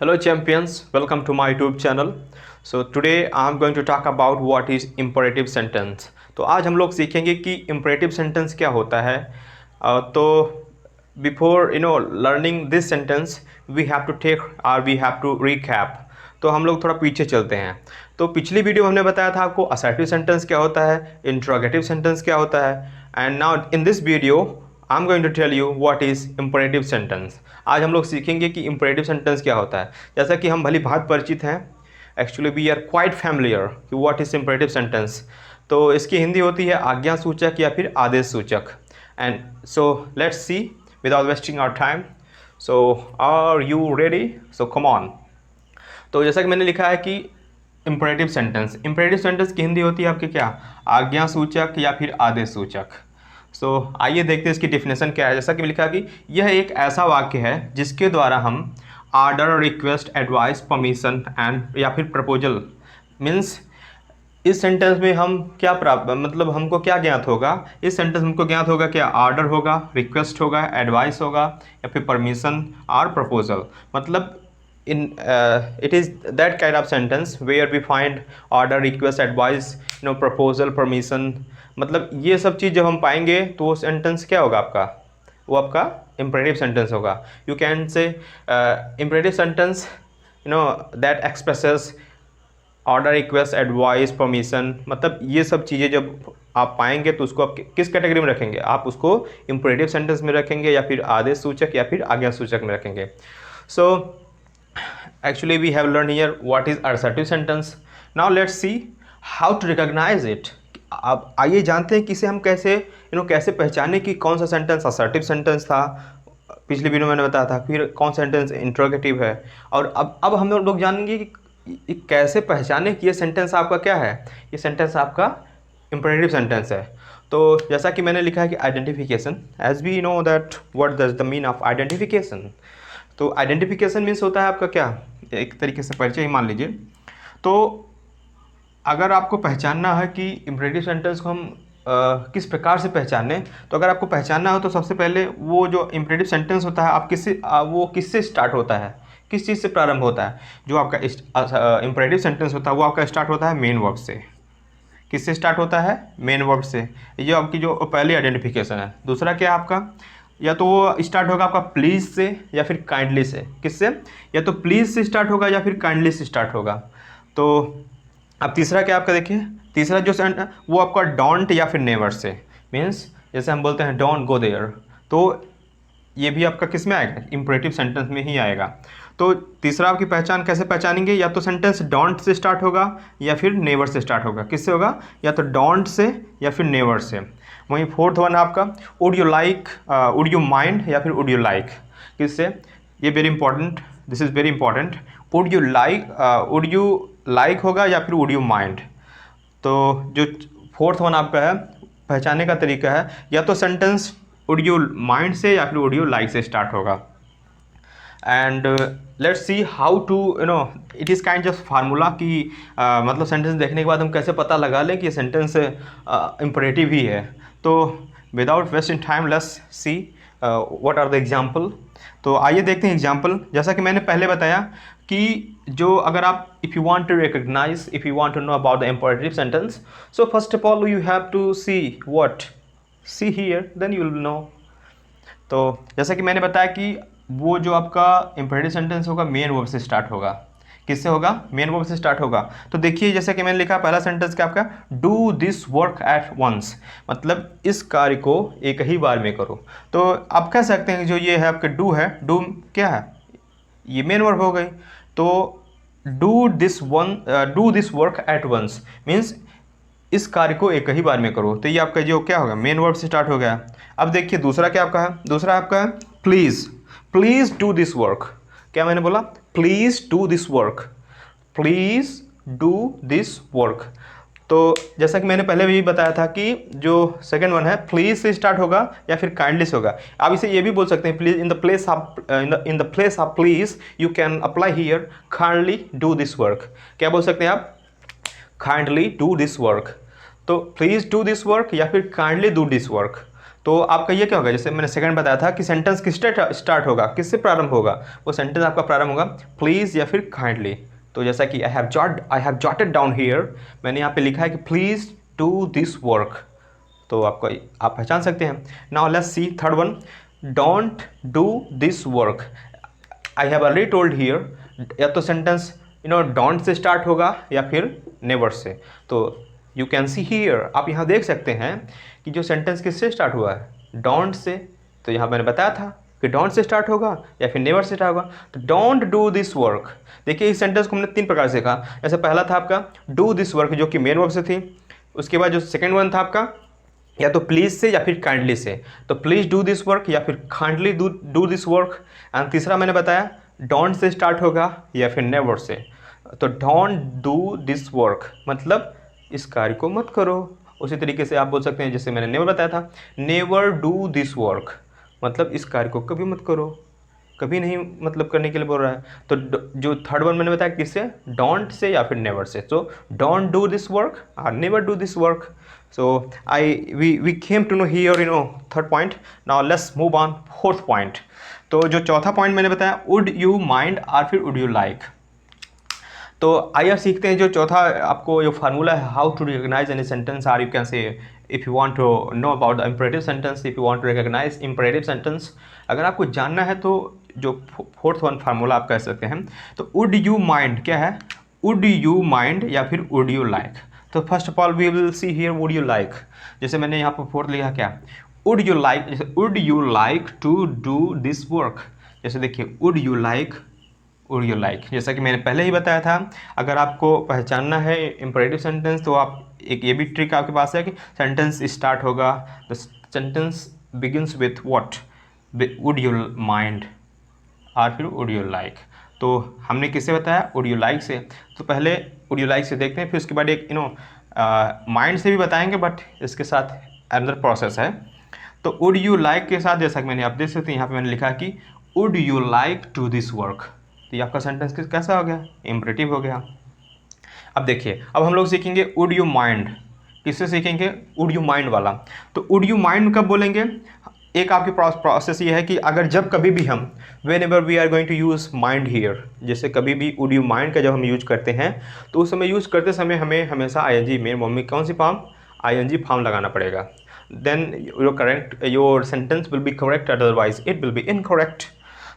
Hello champions, welcome to my YouTube channel. So today I am going to talk about what is imperative sentence. तो आज हम लोग सीखेंगे कि imperative sentence क्या होता है. तो before learning this sentence we have to take or we have to recap. तो हम लोग थोड़ा पीछे चलते हैं. तो पिछली वीडियो में हमने बताया था आपको assertive sentence क्या होता है, interrogative sentence क्या होता है, and now in this video I am going to tell you what is imperative sentence. आज हम लोग सीखेंगे कि इम्परेटिव सेंटेंस क्या होता है. जैसा कि हम भली भांति परिचित हैं, actually we are quite familiar कि व्हाट इज़ इम्परेटिव सेंटेंस. तो इसकी हिंदी होती है आज्ञा सूचक या फिर आदेश सूचक. And so let's see without wasting our time. So are you ready? So come on. तो जैसा कि मैंने लिखा है कि इम्परेटिव सेंटेंस की हिंदी होती है आपकी क्या, आज्ञा सूचक या फिर आदेश सूचक. सो आइए देखते हैं इसकी डिफिनेशन क्या है. जैसा कि लिखा कि यह एक ऐसा वाक्य है जिसके द्वारा हम order, request, advice, permission and या फिर प्रपोजल मीन्स इस सेंटेंस में हम क्या प्राप्त मतलब हमको क्या ज्ञात होगा. इस सेंटेंस में हमको ज्ञात होगा क्या, आर्डर होगा, रिक्वेस्ट होगा, एडवाइस होगा या फिर परमिशन और प्रपोजल. मतलब in it is that kind of sentence where we find order, request, advice, proposal, permission. मतलब ये सब चीज़ जब हम पाएंगे तो वो सेंटेंस क्या होगा आपका, वो आपका इम्परेटिव सेंटेंस होगा. यू कैन से imperative sentence that expresses order, request, advice, permission. मतलब ये सब चीज़ें जब आप पाएंगे तो उसको आप किस कैटेगरी में रखेंगे, आप उसको इम्परेटिव सेंटेंस में रखेंगे या फिर आदेश सूचक या फिर आज्ञा सूचक में रखेंगे. सो actually we have learned here what is assertive sentence. Now let's see how to recognize it. अब आइए जानते हैं कि इसे हम कैसे कैसे पहचाने कि कौन सा सेंटेंस असर्टिव सेंटेंस था. पिछली वीडियो में मैंने बताया था. फिर कौन सा सेंटेंस इंट्रोगेटिव है. और अब हम लोग जानेंगे कि कैसे पहचाने कि ये सेंटेंस आपका क्या है, ये सेंटेंस आपका इम्परेटिव सेंटेंस है. तो जैसा कि मैंने लिखा है कि identification, as we know that what does the mean of identification. तो आइडेंटिफिकेशन मीन्स होता है आपका क्या, एक तरीके से परिचय ही मान लीजिए. तो अगर आपको पहचानना है कि इम्परेटिव सेंटेंस को हम किस प्रकार से पहचानें, तो अगर आपको पहचानना हो तो सबसे पहले वो जो इम्परेटिव सेंटेंस होता है आप वो किससे स्टार्ट होता है, किस चीज़ से प्रारंभ होता है. जो आपका इम्परेटिव सेंटेंस होता है वो आपका स्टार्ट होता है मेन वर्ब से. किससे स्टार्ट होता है, मेन वर्ब से. ये आपकी जो पहली आइडेंटिफिकेशन है. दूसरा क्या है आपका, या तो वो स्टार्ट होगा आपका प्लीज़ से या फिर काइंडली से. किससे, या तो प्लीज़ से स्टार्ट होगा या फिर काइंडली से स्टार्ट होगा. तो अब तीसरा क्या आपका देखिए, तीसरा जो वो आपका डोंट या फिर नेवर से. मीन्स जैसे हम बोलते हैं डोंट गो देयर, तो ये भी आपका किस में आएगा, इम्परेटिव सेंटेंस में ही आएगा. तो तीसरा आपकी पहचान कैसे पहचानेंगे, या तो सेंटेंस डोंट से स्टार्ट होगा या फिर नेवर से स्टार्ट होगा. किससे होगा, या तो डोंट से या फिर नेवर से. वहीं फोर्थ वन आपका would you like, would you mind या फिर वुड यू लाइक. किससे, ये very important, this is very important. Would you like होगा या फिर वुड यू माइंड. तो जो फोर्थ वन आपका है पहचानने का तरीका है, या तो सेंटेंस वुड यू माइंड से या फिर वुड यू लाइक से स्टार्ट होगा. And let's see how to it is kind of formula कि मतलब सेंटेंस देखने के बाद हम कैसे पता लगा लें कि ये सेंटेंस इम्परेटिव ही है. तो without wasting time let's see what are the example. तो आइए देखते हैं एग्जाम्पल. जैसा कि मैंने पहले बताया कि जो अगर आप if you want to recognise, if you want to know about the imperative sentence, so first of all you have to see what, see here then you will know. तो जैसा कि मैंने बताया कि वो जो आपका इम्परेटिव सेंटेंस होगा मेन वर्ब से स्टार्ट होगा. किससे होगा, मेन वर्ब से स्टार्ट होगा. तो देखिए जैसे कि मैंने लिखा पहला सेंटेंस क्या आपका, do this work at once. मतलब इस कार्य को एक ही बार में करो. तो आप कह सकते हैं जो ये है आपका डू है, डू क्या है, ये मेन वर्ब हो गई. तो do this work at once means इस कार्य को एक ही बार में करो. तो ये आपका जो क्या होगा, मेन वर्ब से स्टार्ट हो गया. अब देखिए दूसरा क्या आपका है, दूसरा आपका है प्लीज़ डू दिस वर्क. क्या मैंने बोला, please do this work, please do this work. तो जैसा कि मैंने पहले भी बताया था कि जो सेकंड वन है प्लीज़ से स्टार्ट होगा या फिर काइंडली से होगा. आप इसे ये भी बोल सकते हैं please in the place of please you can apply here kindly do this work. क्या बोल सकते हैं आप, काइंडली डू दिस वर्क. तो प्लीज़ डू दिस वर्क या फिर काइंडली डू दिस वर्क. तो आपका ये क्या होगा, जैसे मैंने सेकंड बताया था कि सेंटेंस किससे स्टार्ट होगा, किससे प्रारंभ होगा, वो सेंटेंस आपका प्रारंभ होगा प्लीज़ या फिर काइंडली। तो जैसा कि I have jotted down here, मैंने यहाँ पे लिखा है कि प्लीज़ डू दिस वर्क, तो आपको आप पहचान सकते हैं। Now let's see third one, don't do this work. I have already told here, या तो सेंटेंस डोंट से स्टार्ट होगा या फिर नेवर से। तो यू कैन सी हियर, आप यहाँ देख सकते हैं कि जो सेंटेंस किससे स्टार्ट हुआ है, डोंट से। तो यहाँ मैंने बताया था कि डोंट से स्टार्ट होगा या फिर नेवर से स्टार्ट होगा। तो डोंट डू दिस वर्क, देखिए इस सेंटेंस को हमने 3 प्रकार से कहा। जैसे पहला था आपका डू दिस वर्क जो कि मेन वर्ब से थी, उसके बाद जो सेकेंड वन था आपका या तो प्लीज़ से या फिर काइंडली से, तो प्लीज़ डू दिस वर्क या फिर kindly do this work. And तीसरा मैंने बताया डोंट से स्टार्ट होगा या फिर नेवर से। तो डोंट डू दिस वर्क मतलब इस कार्य को मत करो। उसी तरीके से आप बोल सकते हैं जैसे मैंने नेवर बताया था, नेवर डू दिस वर्क मतलब इस कार्य को कभी मत करो, कभी नहीं मतलब करने के लिए बोल रहा है। तो जो थर्ड वन मैंने बताया किससे, डोंट से या फिर नेवर से। So don't do this work और never do this work. So we came to know here third point. Now let's move on fourth point. तो जो चौथा पॉइंट मैंने बताया वुड यू माइंड और फिर वुड यू लाइक। तो आइए सीखते हैं जो चौथा आपको जो फार्मूला है, how to recognize any sentence, और you can say if you want to know about the imperative sentence, if you want to recognize imperative sentence, अगर आपको जानना है तो जो फोर्थ वन फार्मूला आप कह सकते हैं। तो वुड यू माइंड क्या है, वुड यू माइंड या फिर वुड यू लाइक। तो first of all we will see here would you like. जैसे मैंने यहाँ पर फोर्थ लिखा क्या, वुड यू लाइक, जैसे would you like to do this work. जैसे देखिए would you like, would you like, जैसा कि मैंने पहले ही बताया था, अगर आपको पहचानना है इंपरेटिव सेंटेंस तो आप एक ये भी ट्रिक आपके पास है कि सेंटेंस स्टार्ट होगा, the sentence begins with what, would you mind और फिर वुड यू लाइक। तो हमने किससे बताया, वुड यू लाइक से। तो पहले वुड यू लाइक से देखते हैं, फिर उसके बाद एक माइंड से भी बताएंगे, बट इसके साथ अनदर प्रोसेस है। तो वुड यू लाइक के साथ जैसा कि मैंने आप देख सकते हैं यहाँ पे मैंने लिखा कि would you like to this work. तो ये आपका सेंटेंस कैसा हो गया, इम्परेटिव हो गया। अब देखिए अब हम लोग सीखेंगे वुड यू माइंड। किससे सीखेंगे, वुड यू माइंड वाला। तो वुड यू माइंड कब बोलेंगे, एक आपकी प्रोसेस ये है कि अगर जब कभी भी हम whenever we are going to use mind here, जैसे कभी भी वुड यू माइंड का जब हम यूज करते हैं तो उस समय यूज़ करते समय हमें हमेशा आईएनजी मेन मम्मी कौन सी फॉर्म, आईएनजी फॉर्म लगाना पड़ेगा। Then your sentence will be correct, otherwise it will be incorrect.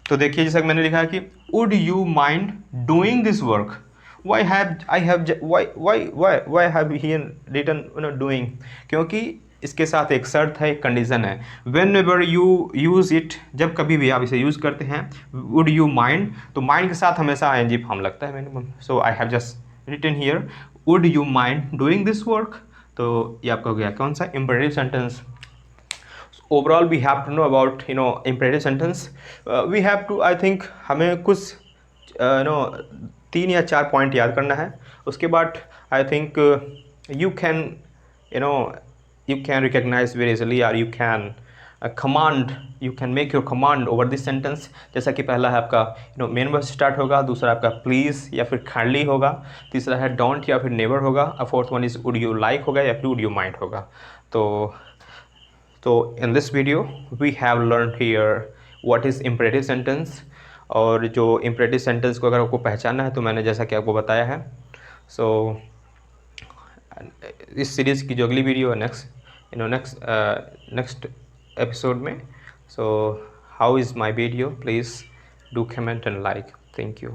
तो देखिए जैसा कि मैंने लिखा है कि would you mind doing this work, why have he written doing, क्योंकि इसके साथ एक शर्त है, एक कंडीशन है। Whenever you use it, जब कभी भी आप इसे यूज़ करते हैं वुड यू माइंड, तो माइंड के साथ हमेशा आई एन जी फॉर्म लगता है minimum. So I have just written here would you mind doing this work. तो ये आपका हो गया कौन सा, imperative sentence. Overall we have to know about imperative sentence. We have to, I think हमें कुछ 3 या 4 पॉइंट याद करना है। उसके बाद I think you can you can recognize very easily, or you can command, you can make your command over this sentence। जैसा कि पहला है आपका मेन वर्ब से स्टार्ट होगा, दूसरा आपका प्लीज़ या फिर काइंडली होगा, तीसरा है डोंट या फिर नेवर होगा, और fourth one is would you like होगा या फिर वुड यू माइंड होगा। तो in this video we have learn here what is imperative sentence. और जो इम्परेटिव सेंटेंस को अगर आपको पहचानना है तो मैंने जैसा कि आपको बताया है। सो इस सीरीज़ की जो अगली वीडियो है नेक्स्ट एपिसोड में, so how is my video, please do comment and like. Thank you.